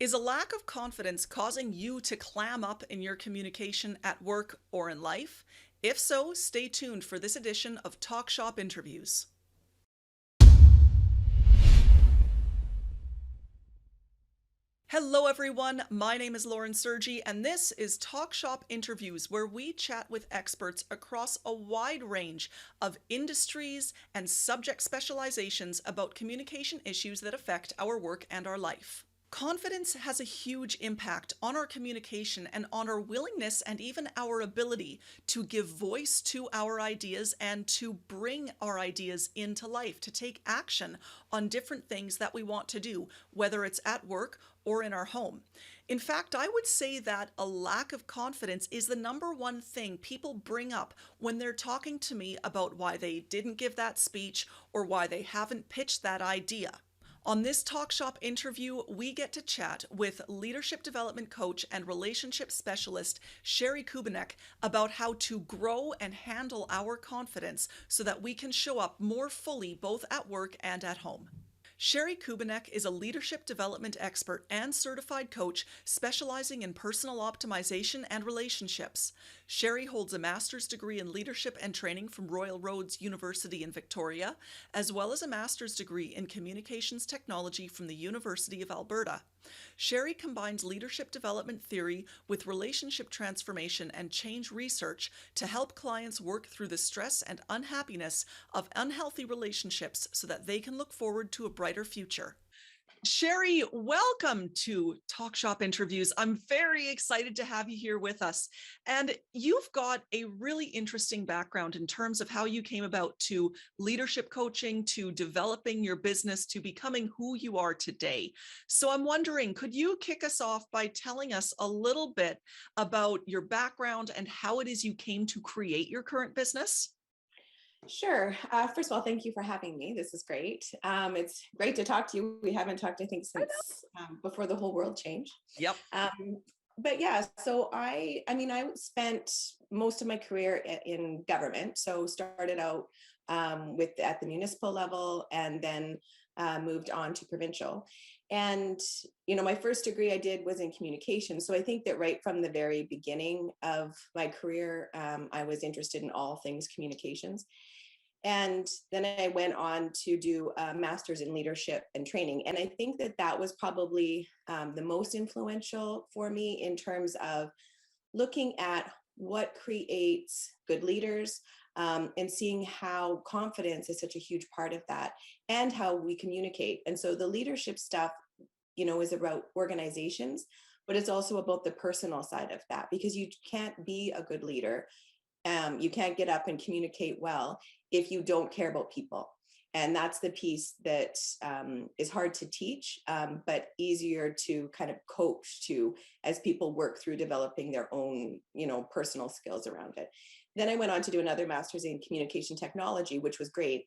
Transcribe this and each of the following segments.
Is a lack of confidence causing you to clam up in your communication at work or in life? If so, stay tuned for this edition of Talk Shop Interviews. Hello, everyone. My name is Lauren Sergi, and this is Talk Shop Interviews, where we chat with experts across a wide range of industries and subject specializations about communication issues that affect our work and our life. Confidence has a huge impact on our communication and on our willingness and even our ability to give voice to our ideas and to bring our ideas into life, to take action on different things that we want to do, whether it's at work or in our home. In fact, I would say that a lack of confidence is the number one thing people bring up when they're talking to me about why they didn't give that speech or why they haven't pitched that idea. On this Talk Shop interview, we get to chat with leadership development coach and relationship specialist Shari Kubinec about how to grow and handle our confidence so that we can show up more fully both at work and at home. Shari Kubinec is a leadership development expert and certified coach specializing in personal optimization and relationships. Shari holds a master's degree in leadership and training from Royal Roads University in Victoria, as well as a master's degree in communications technology from the University of Alberta. Shari combines leadership development theory with relationship transformation and change research to help clients work through the stress and unhappiness of unhealthy relationships so that they can look forward to a brighter future. Shari, welcome to Talk Shop Interviews. I'm very excited to have you here with us. And you've got a really interesting background in terms of how you came about to leadership coaching, to developing your business, to becoming who you are today. So I'm wondering, could you kick us off by telling us a little bit about your background and how it is you came to create your current business? Sure. First of all, thank you for having me. This is great. It's great to talk to you. We haven't talked, I think, since before the whole world changed. Yep. But yeah, so I spent most of my career in government. So started out with at the municipal level, and then moved on to provincial. And my first degree I did was in communication. So I think that right from the very beginning of my career, I was interested in all things communications. And then I went on to do a master's in leadership and training. And I think that that was probably the most influential for me in terms of looking at what creates good leaders, and seeing how confidence is such a huge part of that, and how we communicate. And so the leadership stuff, is about organizations, but it's also about the personal side of that, because you can't be a good leader. You can't get up and communicate well if you don't care about people. And that's the piece that is hard to teach, but easier to kind of coach to as people work through developing their own, personal skills around it. Then I went on to do another master's in communication technology, which was great.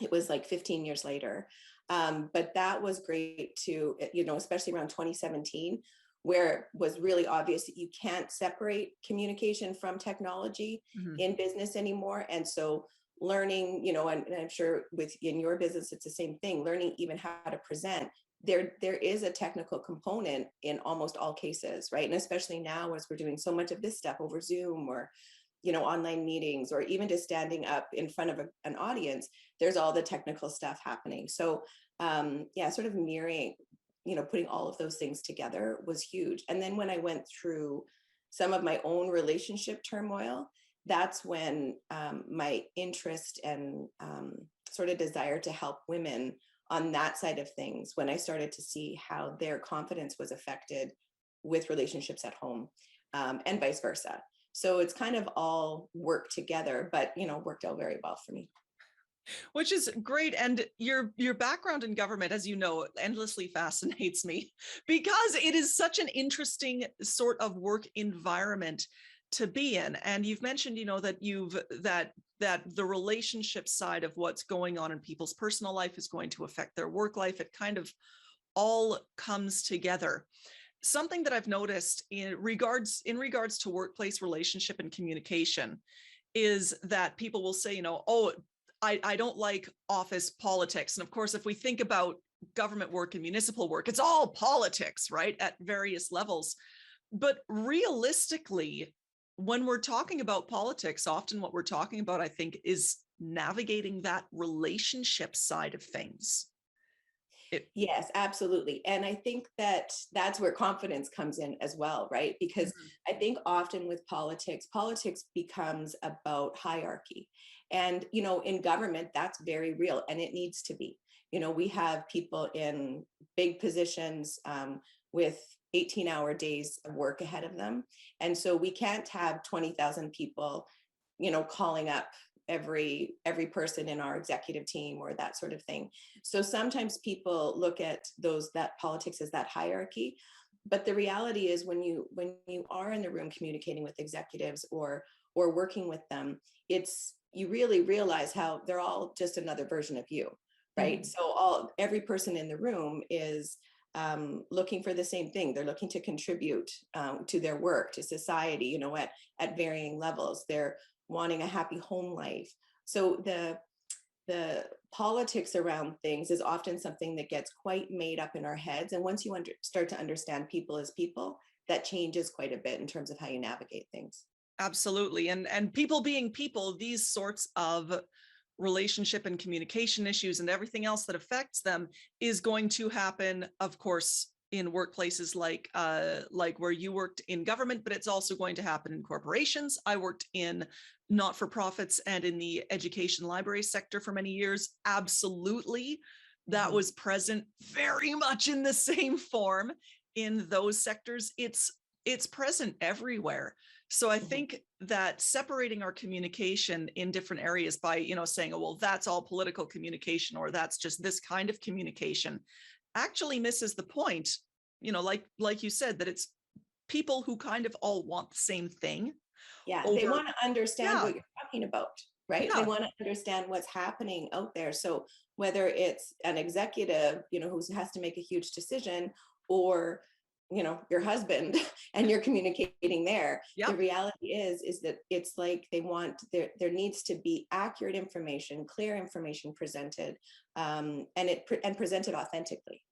It was like 15 years later. But that was great too, especially around 2017, where it was really obvious that you can't separate communication from technology in business anymore. And so learning, and I'm sure in your business, it's the same thing, learning even how to present. There is a technical component in almost all cases, right? And especially now, as we're doing so much of this stuff over Zoom or online meetings, or even just standing up in front of an audience, there's all the technical stuff happening. So sort of mirroring, putting all of those things together was huge. And then when I went through some of my own relationship turmoil, that's when my interest and sort of desire to help women on that side of things, when I started to see how their confidence was affected with relationships at home, and vice versa. So it's kind of all worked together, but worked out very well for me. Which is great. And your background in government, as you know, endlessly fascinates me because it is such an interesting sort of work environment to be in. And you've mentioned, that the relationship side of what's going on in people's personal life is going to affect their work life. It kind of all comes together. Something that I've noticed in regards to workplace relationship and communication is that people will say, oh, I don't like office politics. And of course, if we think about government work and municipal work, it's all politics, right? At various levels. But realistically, when we're talking about politics, often what we're talking about, I think, is navigating that relationship side of things. It, Yes, absolutely. And I think that that's where confidence comes in as well, right? Because Mhm. I think often with politics, politics becomes about hierarchy. And, in government, that's very real and it needs to be. We have people in big positions with 18-hour days of work ahead of them. And so we can't have 20,000 people, calling up every person in our executive team or that sort of thing. So sometimes people look at that politics as that hierarchy, but the reality is when you are in the room communicating with executives or working with them, it's you really realize how they're all just another version of you, right? Mhm. So every person in the room is looking for the same thing. They're looking to contribute to their work, to society, at varying levels. They're wanting a happy home life. So the politics around things is often something that gets quite made up in our heads. And once you start to understand people as people, that changes quite a bit in terms of how you navigate things. Absolutely. And people being people, these sorts of relationship and communication issues and everything else that affects them is going to happen, of course, in workplaces like where you worked in government, but it's also going to happen in corporations. I worked in not-for-profits and in the education library sector for many years. Absolutely. That Mhm. was present very much in the same form in those sectors. It's present everywhere. So I Mhm. think that separating our communication in different areas by, saying, oh, well, that's all political communication or that's just this kind of communication actually misses the point. Like you said, that it's people who kind of all want the same thing Yeah, they over. want to understand Yeah, what you're talking about, right? They yeah, want to understand what's happening out there. So whether it's an executive, who has to make a huge decision, or your husband and you're communicating there, the yep. reality is that it's like they want there needs to be accurate information, clear information presented, and presented authentically.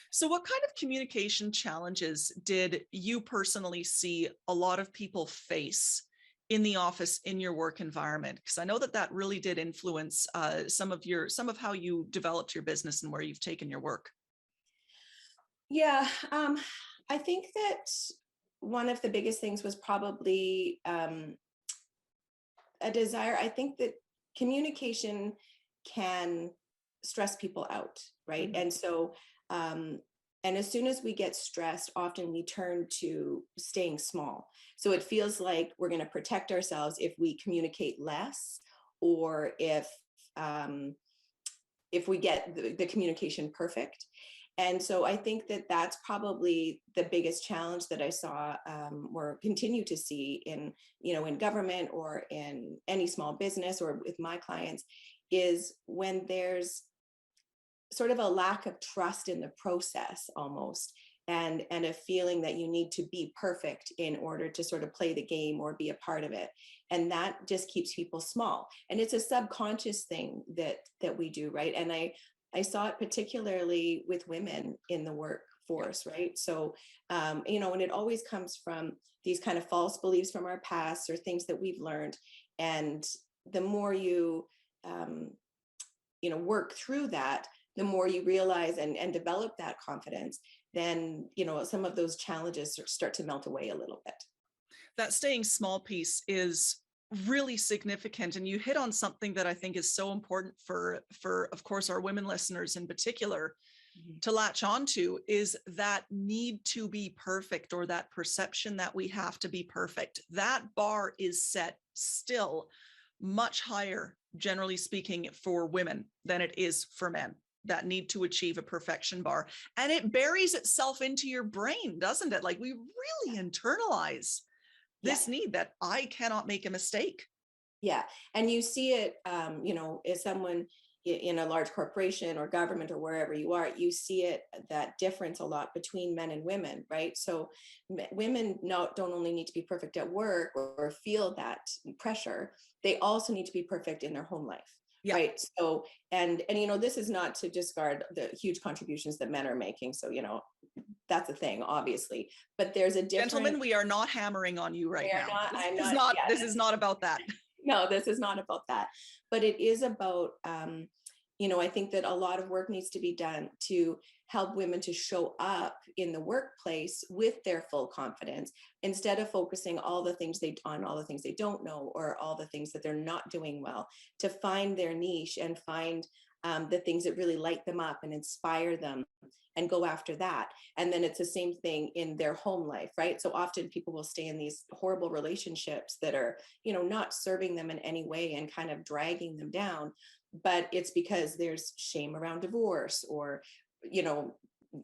So what kind of communication challenges did you personally see a lot of people face in the office in your work environment? Because I know that that really did influence some of how you developed your business and where you've taken your work. Yeah, I think that one of the biggest things was probably a desire. I think that communication can stress people out, right? Mhm. And so, um, and as soon as we get stressed, often we turn to staying small. So it feels like we're going to protect ourselves if we communicate less, or um, if we get the communication perfect. And so I think that that's probably the biggest challenge that I saw, or continue to see in government or in any small business or with my clients, is when there's sort of a lack of trust in the process almost, and a feeling that you need to be perfect in order to sort of play the game or be a part of it, and that just keeps people small, and it's a subconscious thing that we do, right? And I saw it particularly with women in the Yeah. workforce, right? So and it always comes from these kind of false beliefs from our past or things that we've learned, and the more you um, work through that, the more you realize and develop that confidence, then some of those challenges start to melt away a little bit. That staying small piece is really significant, and you hit on something that I think is so important for of course our women listeners in particular Mhm. to latch onto, is that need to be perfect, or that perception that we have to be perfect. That bar is set still much higher, generally speaking, for women than it is for men that need to achieve a perfection bar. And it buries itself into your brain, doesn't it? Like, we really internalize Yeah. this need that I cannot make a mistake. Yeah, and you see it, as someone in a large corporation or government or wherever you are, you see it, that difference a lot between men and women, right? So women don't only need to be perfect at work or feel that pressure, they also need to be perfect in their home life, Yeah. right? So, and this is not to discard the huge contributions that men are making. So, that's a thing, obviously, but there's a different. Gentlemen, we are not hammering on you We right are now. not. This I'm is not. not Yeah. this is not about that. No, this is not about that, but it is about, I think that a lot of work needs to be done to help women to show up in the workplace with their full confidence, instead of focusing on all the things they don't know, or all the things that they're not doing well, to find their niche and find the things that really light them up and inspire them, and go after that. And then it's the same thing in their home life, right? So often people will stay in these horrible relationships that are, not serving them in any way and kind of dragging them down. But it's because there's shame around divorce, or,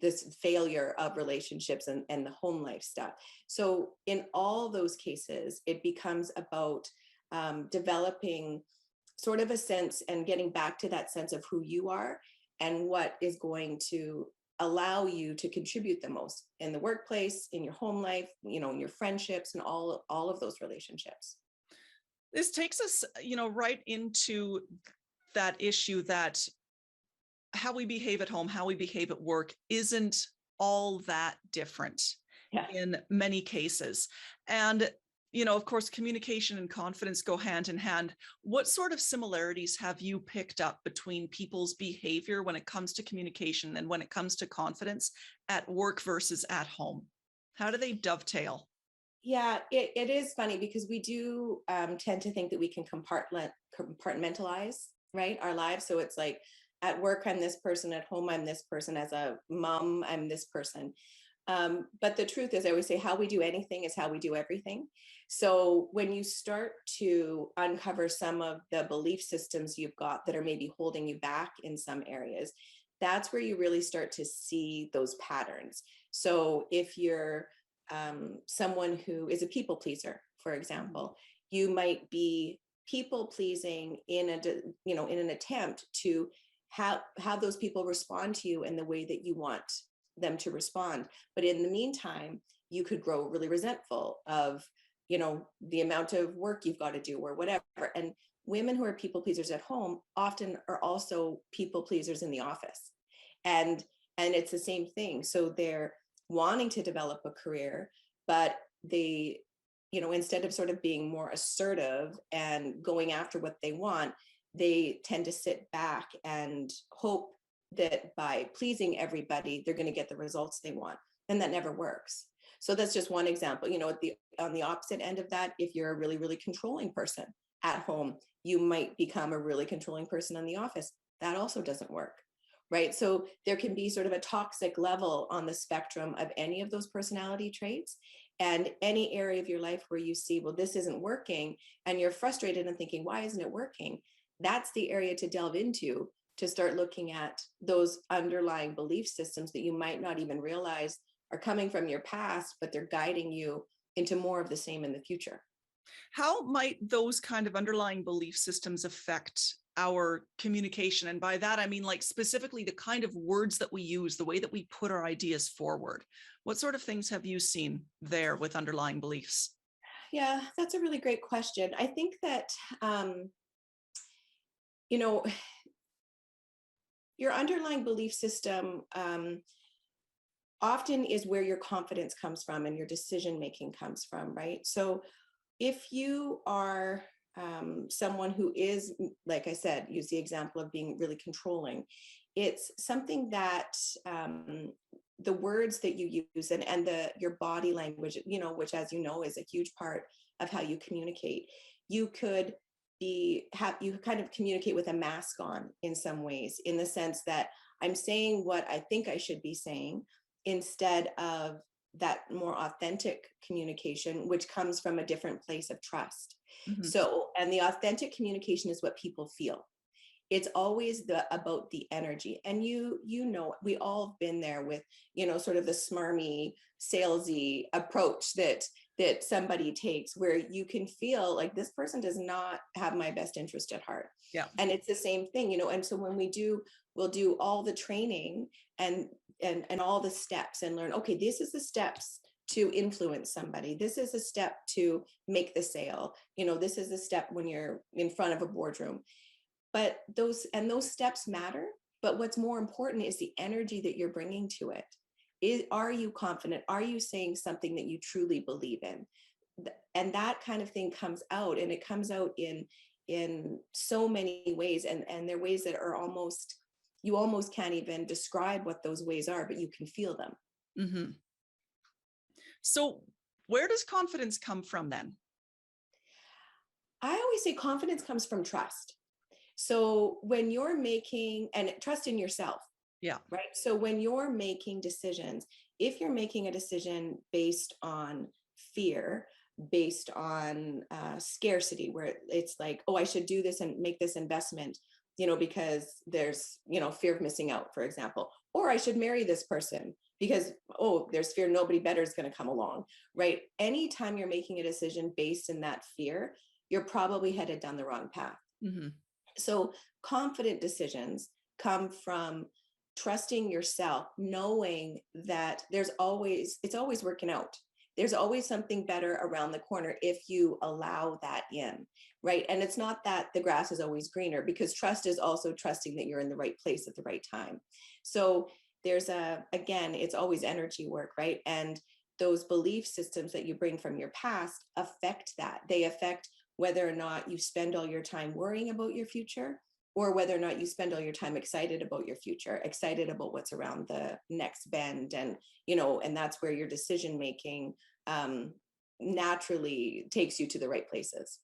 this failure of relationships, and the home life stuff. So in all those cases, it becomes about developing sort of a sense, and getting back to that sense of who you are, and what is going to allow you to contribute the most in the workplace, in your home life, in your friendships, and all of those relationships. This takes us, right into that issue that how we behave at home, how we behave at work isn't all that different Yeah. in many cases. And, of course, communication and confidence go hand in hand. What sort of similarities have you picked up between people's behavior when it comes to communication and when it comes to confidence at work versus at home? How do they dovetail? Yeah, it is funny, because we do tend to think that we can compartmentalize, right, our lives. So it's like, at work, I'm this person; at home, I'm this person; as a mom, I'm this person. But the truth is, I always say, how we do anything is how we do everything. So when you start to uncover some of the belief systems you've got that are maybe holding you back in some areas, that's where you really start to see those patterns. So if you're someone who is a people pleaser, for example, you might be people pleasing in an attempt to have those people respond to you in the way that you want them to respond. But in the meantime, you could grow really resentful of, the amount of work you've got to do, or whatever. And women who are people pleasers at home often are also people pleasers in the office. And and it's the same thing. So they're wanting to develop a career, but they, instead of sort of being more assertive and going after what they want, they tend to sit back and hope that by pleasing everybody, they're going to get the results they want. And that never works. So that's just one example. On the opposite end of that, if you're a really, really controlling person at home, you might become a really controlling person in the office. That also doesn't work. Right. So there can be sort of a toxic level on the spectrum of any of those personality traits. And any area of your life where you see, well, this isn't working, and you're frustrated and thinking, why isn't it working? That's the area to delve into, to start looking at those underlying belief systems that you might not even realize are coming from your past, but they're guiding you into more of the same in the future. How might those kind of underlying belief systems affect our communication? And by that, I mean, like, specifically the kind of words that we use, the way that we put our ideas forward. What sort of things have you seen there with underlying beliefs? Yeah, that's a really great question. I think that, um, you know, your underlying belief system often is where your confidence comes from and your decision making comes from, right? So if you are someone who is, like I said, use the example of being really controlling, it's something that the words that you use, and your body language, which, as you know, is a huge part of how you communicate. You could you kind of communicate with a mask on in some ways, in the sense that I'm saying what I think I should be saying, instead of that more authentic communication, which comes from a different place of trust. Mhm. So, and the authentic communication is what people feel. It's always about the energy. And we all have been there with, sort of the smarmy, salesy approach that somebody takes, where you can feel like this person does not have my best interest at heart. Yeah. And it's the same thing, and so when we'll do all the training, and all the steps, and learn, okay, this is the steps to influence somebody, this is a step to make the sale, this is the step when you're in front of a boardroom. But those steps matter. But what's more important is the energy that you're bringing to it. Are you confident? Are you saying something that you truly believe in? And that kind of thing comes out, and it comes out in so many ways, and they're ways that are almost, you almost can't even describe what those ways are, but you can feel them. Mm-hmm. So where does confidence come from then? I always say confidence comes from trust. So when you're making, and trust in yourself, Yeah. right? So when you're making decisions, if you're making a decision based on fear, based on scarcity, where it's like, oh, I should do this and make this investment, because there's, fear of missing out, for example, or I should marry this person because, oh, there's fear nobody better is going to come along, right? Anytime you're making a decision based in that fear, you're probably headed down the wrong path. Mm-hmm. So confident decisions come from trusting yourself, knowing that it's always working out. There's always something better around the corner if you allow that in, right? And it's not that the grass is always greener, because trust is also trusting that you're in the right place at the right time. So again, it's always energy work, right? And those belief systems that you bring from your past affect that. They affect whether or not you spend all your time worrying about your future, or whether or not you spend all your time excited about your future, excited about what's around the next bend. And that's where your decision making naturally takes you to the right places.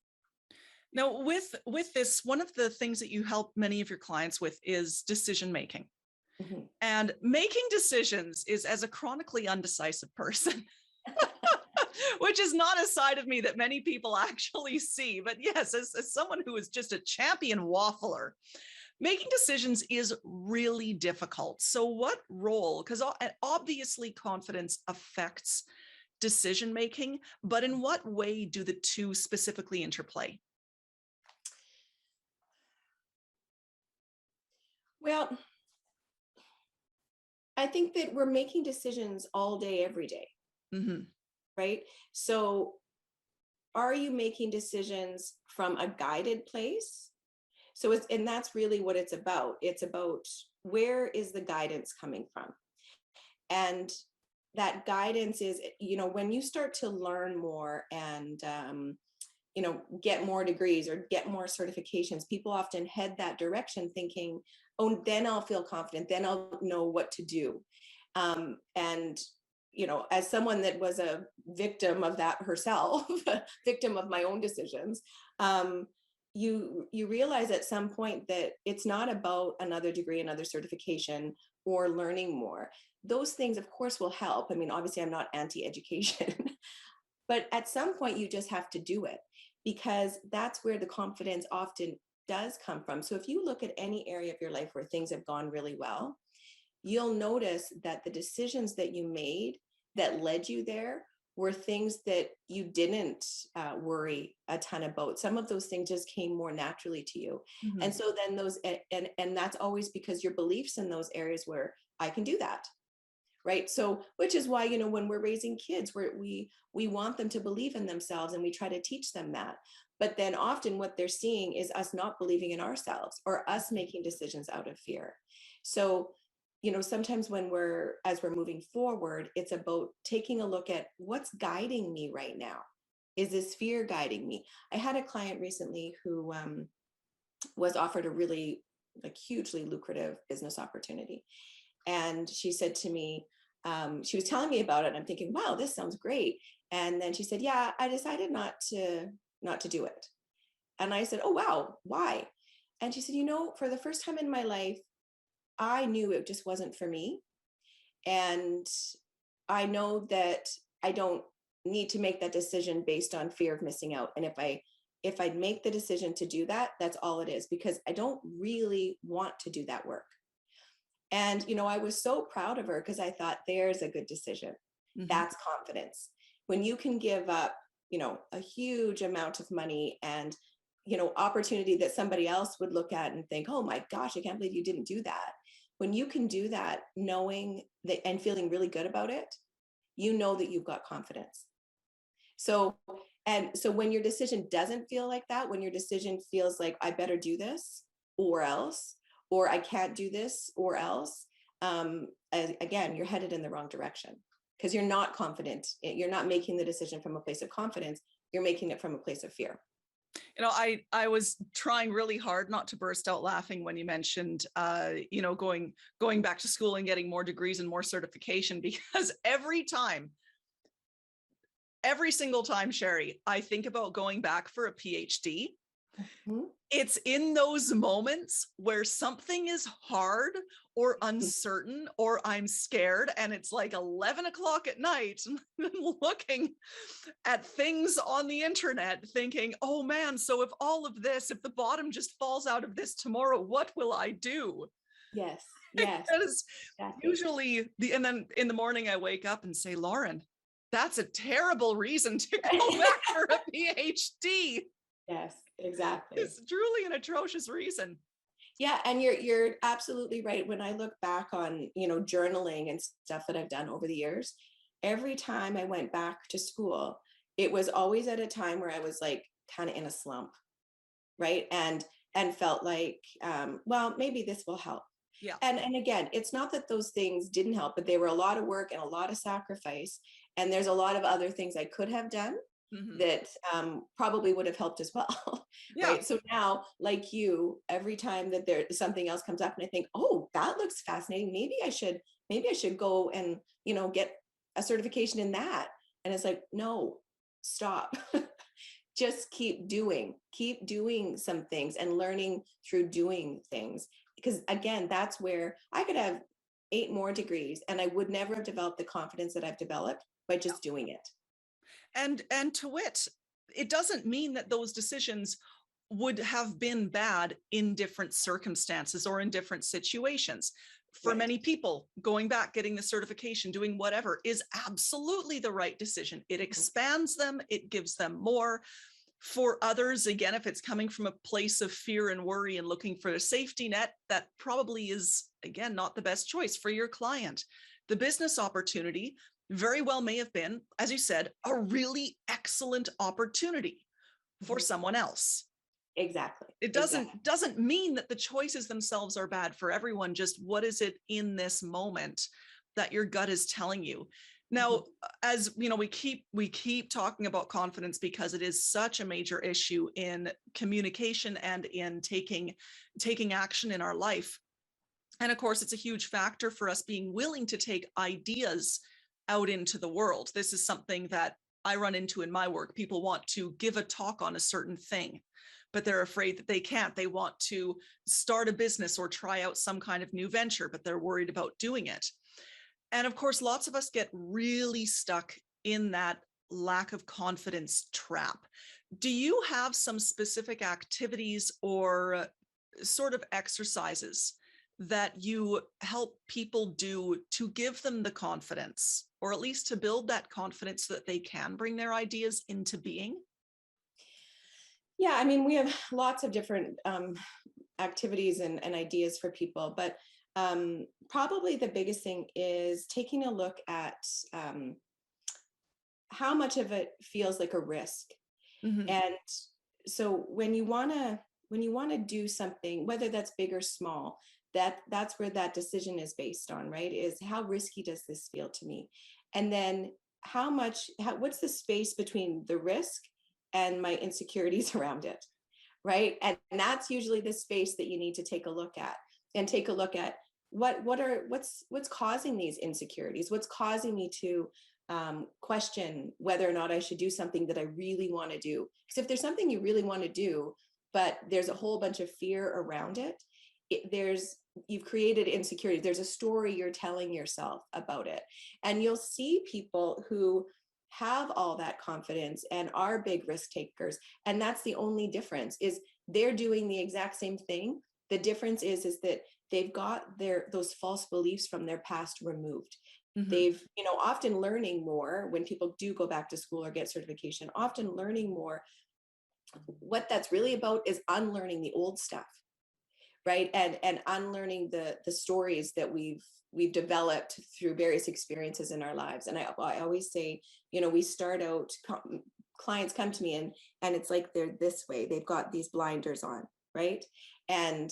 Now, with this, one of the things that you help many of your clients with is decision making. Mhm. And making decisions is, as a chronically undecisive person, which is not a side of me that many people actually see. But yes, as someone who is just a champion waffler, making decisions is really difficult. So what role, because obviously confidence affects decision making, but in what way do the two specifically interplay? Well, I think that we're making decisions all day, every day, Mm-hmm. right? So are you making decisions from a guided place? And that's really what it's about. It's about, where is the guidance coming from? And that guidance is, when you start to learn more and get more degrees or get more certifications, people often head that direction thinking, oh, then I'll feel confident, then I'll know what to do. And as someone that was a victim of that herself, victim of my own decisions, you realize at some point that it's not about another degree, another certification, or learning more. Those things, of course, will help. I mean, obviously, I'm not anti-education, but at some point, you just have to do it, because that's where the confidence often does come from. So if you look at any area of your life where things have gone really well, you'll notice that the decisions that you made that led you there were things that you didn't worry a ton about. Some of those things just came more naturally to you. Mm-hmm. And so then and that's always because your beliefs in those areas where I can do that. Right. So, which is why, when we're raising kids, we want them to believe in themselves, and we try to teach them that. But then often what they're seeing is us not believing in ourselves, or us making decisions out of fear. So, sometimes as we're moving forward, it's about taking a look at what's guiding me right now. Is this fear guiding me? I had a client recently who was offered a really, like, hugely lucrative business opportunity. And she said to me, she was telling me about it, and I'm thinking, wow, this sounds great. And then she said, yeah, I decided not to do it. And I said, oh, wow, why? And she said, for the first time in my life, I knew it just wasn't for me. And I know that I don't need to make that decision based on fear of missing out. And if I make the decision to do that, that's all it is, because I don't really want to do that work. And I was so proud of her, because I thought, there's a good decision. Mm-hmm. That's confidence. When you can give up, a huge amount of money and opportunity that somebody else would look at and think, oh my gosh, I can't believe you didn't do that. When you can do that, knowing that and feeling really good about it, you know that you've got confidence. So, and so when your decision doesn't feel like that, when your decision feels like, I better do this, or else, or I can't do this or else, again, you're headed in the wrong direction because you're not confident. You're not making the decision from a place of confidence. You're making it from a place of fear. I was trying really hard not to burst out laughing when you mentioned, going back to school and getting more degrees and more certification, because every single time, Shari, I think about going back for a PhD. Mm-hmm. It's in those moments where something is hard or uncertain or I'm scared and it's like 11 o'clock at night and looking at things on the internet thinking, oh man, so if the bottom just falls out of this tomorrow, what will I do? Yes. Yes. Because exactly. Usually and then in the morning I wake up and say, Lauren, that's a terrible reason to go back for a PhD. Yes, exactly. It's truly an atrocious reason. Yeah, and you're absolutely right. When I look back on, journaling and stuff that I've done over the years, every time I went back to school, it was always at a time where I was like kind of in a slump, right? And felt like, well, maybe this will help. Yeah. And again, it's not that those things didn't help, but they were a lot of work and a lot of sacrifice. And there's a lot of other things I could have done that probably would have helped as well. Yeah. Right. So now, like you, every time that there's something else comes up and I think, oh, that looks fascinating. Maybe I should go and, get a certification in that. And it's like, no, stop. Just keep doing some things and learning through doing things. Because again, that's where I could have 8 more degrees and I would never have developed the confidence that I've developed by just doing it. And to wit, it doesn't mean that those decisions would have been bad in different circumstances or in different situations. For right. Many people, going back, getting the certification, doing whatever is absolutely the right decision. It expands them, it gives them more. For others, again, if it's coming from a place of fear and worry and looking for a safety net, that probably is, again, not the best choice for your client. The business opportunity very well may have been, as you said, a really excellent opportunity for someone else. Exactly. It doesn't mean that the choices themselves are bad for everyone. Just what is it in this moment that your gut is telling you? Now, as you know, we keep talking about confidence because it is such a major issue in communication and in taking action in our life. And of course, it's a huge factor for us being willing to take ideas out into the world. This is something that I run into in my work. People want to give a talk on a certain thing, but they're afraid that they can't. They want to start a business or try out some kind of new venture, but they're worried about doing it. And of course, lots of us get really stuck in that lack of confidence trap. Do you have some specific activities or sort of exercises that you help people do to give them the confidence, or at least to build that confidence so that they can bring their ideas into being? Yeah, I mean, we have lots of different activities and ideas for people, but probably the biggest thing is taking a look at how much of it feels like a risk. And so when you want to do something, whether that's big or small, that's where that decision is based on, right? Is how risky does this feel to me? And then what's the space between the risk and my insecurities around it, right? And that's usually the space that you need to take a look at, and take a look at what's causing these insecurities, what's causing me to question whether or not I should do something that I really want to do. Because if there's something you really want to do, but there's a whole bunch of fear around it, you've created insecurity. There's a story you're telling yourself about it. And you'll see people who have all that confidence and are big risk takers. And that's the only difference, is they're doing the exact same thing. The difference is that they've got those false beliefs from their past removed. They've, often learning more when people do go back to school or get certification, often learning more. What that's really about is unlearning the old stuff, right? And unlearning the stories that we've developed through various experiences in our lives. And I always say, we start out, clients come to me and it's like they're this way, they've got these blinders on, right? And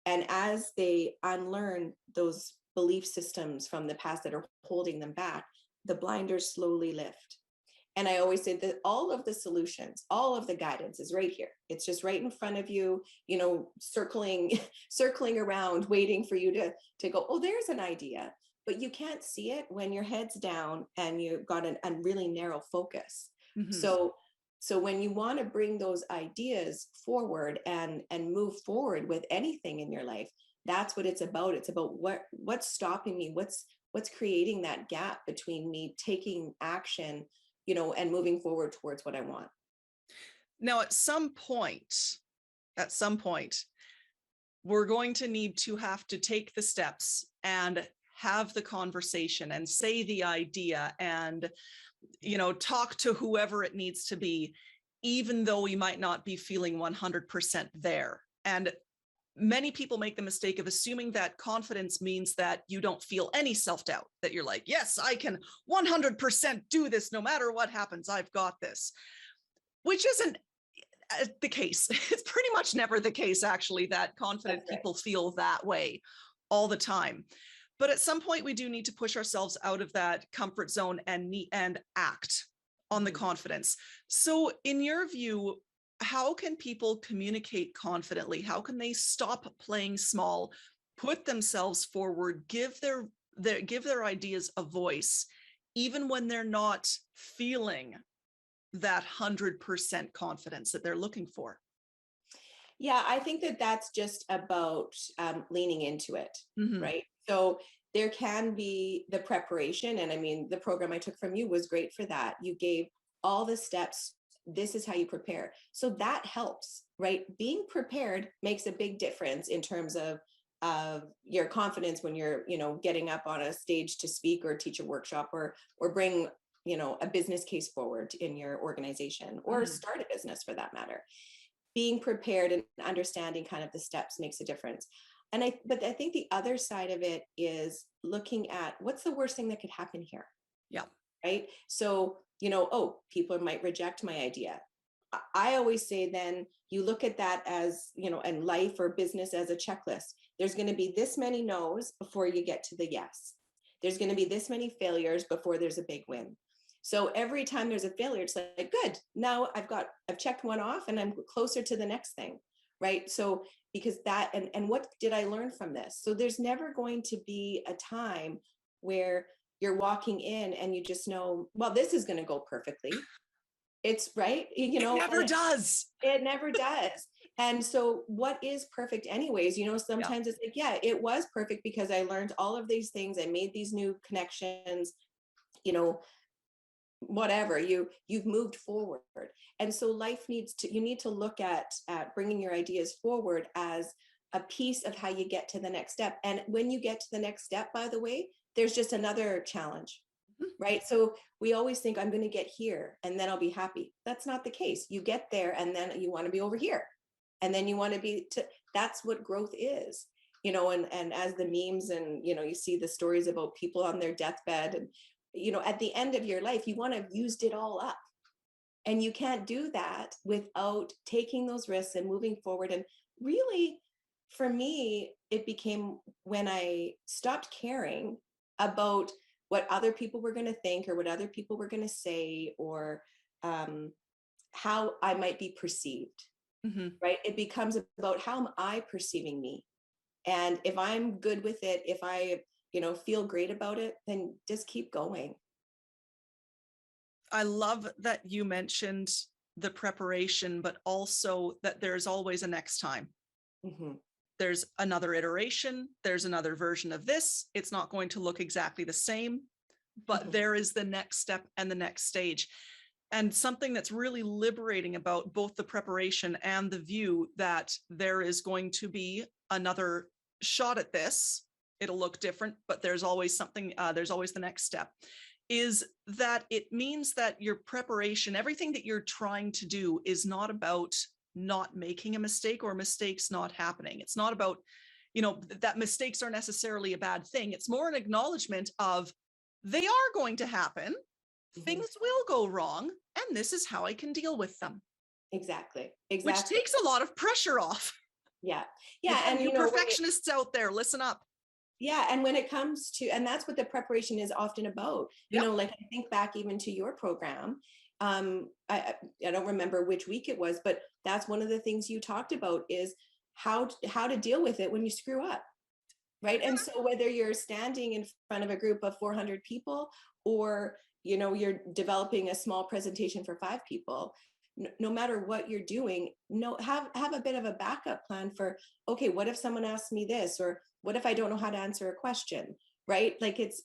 as they unlearn those belief systems from the past that are holding them back, the blinders slowly lift. And I always say that all of the solutions, all of the guidance is right here. It's just right in front of you, circling, circling around, waiting for you to go, oh, there's an idea. But you can't see it when your head's down and you've got a really narrow focus. Mm-hmm. So when you want to bring those ideas forward and move forward with anything in your life, that's what it's about. It's about what's stopping me, what's creating that gap between me taking action, and moving forward towards what I want. Now, at some point, we're going to need to have to take the steps and have the conversation and say the idea and, talk to whoever it needs to be, even though we might not be feeling 100% there. And many people make the mistake of assuming that confidence means that you don't feel any self-doubt, that you're like, yes, I can 100% do this no matter what happens. I've got this, which isn't the case. It's pretty much never the case, actually, that confident people feel that way all the time. But at some point, we do need to push ourselves out of that comfort zone and act on the confidence. So in your view, how can people communicate confidently? How can they stop playing small, put themselves forward, give their ideas a voice, even when they're not feeling that 100% confidence that they're looking for? Yeah, I think that that's just about leaning into it, Mm-hmm. right? So there can be the preparation. And I mean, the program I took from you was great for that. You gave all the steps. This is how you prepare. So that helps, right? Being prepared makes a big difference in terms of your confidence when you're, getting up on a stage to speak or teach a workshop or bring, a business case forward in your organization or start a business for that matter. Being prepared and understanding kind of the steps makes a difference. But I think the other side of it is looking at what's the worst thing that could happen here. Yeah. Right. So, oh, people might reject my idea. I always say then you look at that as, in life or business as a checklist. There's going to be this many no's before you get to the yes. There's going to be this many failures before there's a big win. So every time there's a failure, it's like, good, now I've checked one off and I'm closer to the next thing. Right. So because that, and what did I learn from this? So there's never going to be a time where you're walking in and you just know, well, this is going to go perfectly. It's right. It never does. It never does. And so what is perfect anyways? Sometimes it's like, yeah, it was perfect because I learned all of these things. I made these new connections, whatever, you've moved forward. And so you need to look at bringing your ideas forward as a piece of how you get to the next step. And when you get to the next step, by the way, there's just another challenge. Right. So we always think I'm going to get here and then I'll be happy. That's not the case. You get there and then you want to be over here. And then you want to that's what growth is, and as the memes and, you see the stories about people on their deathbed and, at the end of your life, you want to have used it all up. And you can't do that without taking those risks and moving forward. And really, for me, it became when I stopped caring about what other people were going to think or what other people were going to say or how I might be perceived. Right. It becomes about how am I perceiving me? And if I'm good with it, if I, feel great about it, then just keep going. I love that you mentioned the preparation, but also that there's always a next time. Mm-hmm. There's another iteration. There's another version of this. It's not going to look exactly the same, but there is the next step and the next stage. And something that's really liberating about both the preparation and the view that there is going to be another shot at this. It'll look different, but there's always something, there's always the next step, is that it means that your preparation, everything that you're trying to do is not about not making a mistake or mistakes not happening. It's not about, that mistakes are necessarily a bad thing. It's more an acknowledgement of they are going to happen. Things will go wrong, and this is how I can deal with them. Exactly. Which takes a lot of pressure off. Yeah. Yeah. Again, And, you perfectionists out there, listen up. yeah. And when it comes to, and that's what the preparation is often about, Yep. like I think back even to your program. I don't remember which week it was, but that's one of the things you talked about is how to deal with it when you screw up. Right. And so whether you're standing in front of a group of 400 people or, you're developing a small presentation for 5 people, no matter what you're doing, have a bit of a backup plan for, okay, what if someone asks me this, or what if I don't know how to answer a question, right? Like it's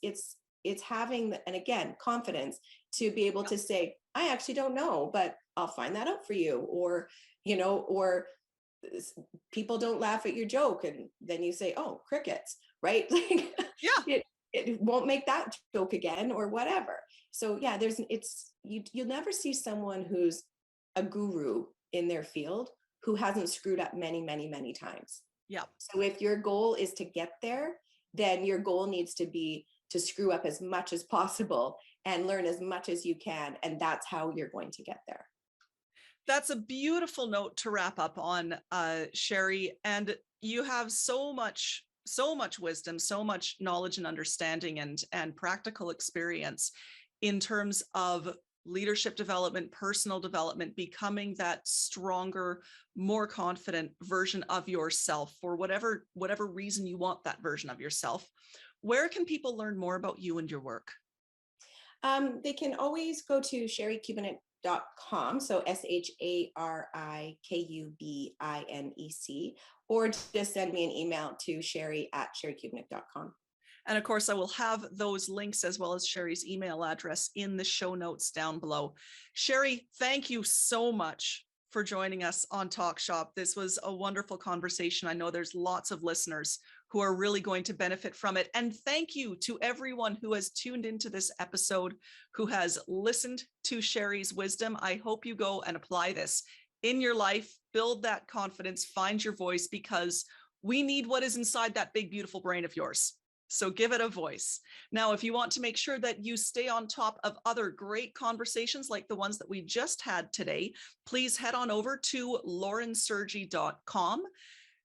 having, and again, confidence to be able to say, I actually don't know, but I'll find that out for you. Or people don't laugh at your joke, and then you say, oh, crickets, right? Like Yeah. it won't make that joke again, or whatever. So yeah, you'll never see someone who's a guru in their field who hasn't screwed up many, many, many times. Yeah. So if your goal is to get there, then your goal needs to be to screw up as much as possible and learn as much as you can, and that's how you're going to get there. That's a beautiful note to wrap up on, Shari. And you have so much wisdom, so much knowledge and understanding and practical experience in terms of leadership development, personal development, becoming that stronger, more confident version of yourself for whatever reason you want that version of yourself. Where can people learn more about you and your work? They can always go to sharikubinec.com. So SHARIKUBINEC, or just send me an email to sherry@sharikubinec.com. And of course, I will have those links as well as Shari's email address in the show notes down below. Shari, thank you so much for joining us on Talk Shop. This was a wonderful conversation. I know there's lots of listeners who are really going to benefit from it. And thank you to everyone who has tuned into this episode, who has listened to Shari's wisdom. I hope you go and apply this in your life, build that confidence, find your voice, because we need what is inside that big, beautiful brain of yours. So give it a voice. Now, if you want to make sure that you stay on top of other great conversations like the ones that we just had today, please head on over to laurensergi.com.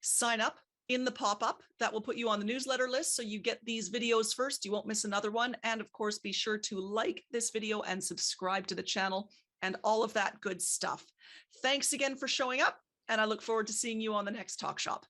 Sign up in the pop-up. That will put you on the newsletter list so you get these videos first. You won't miss another one. And of course, be sure to like this video and subscribe to the channel and all of that good stuff. Thanks again for showing up, and I look forward to seeing you on the next Talk Shop.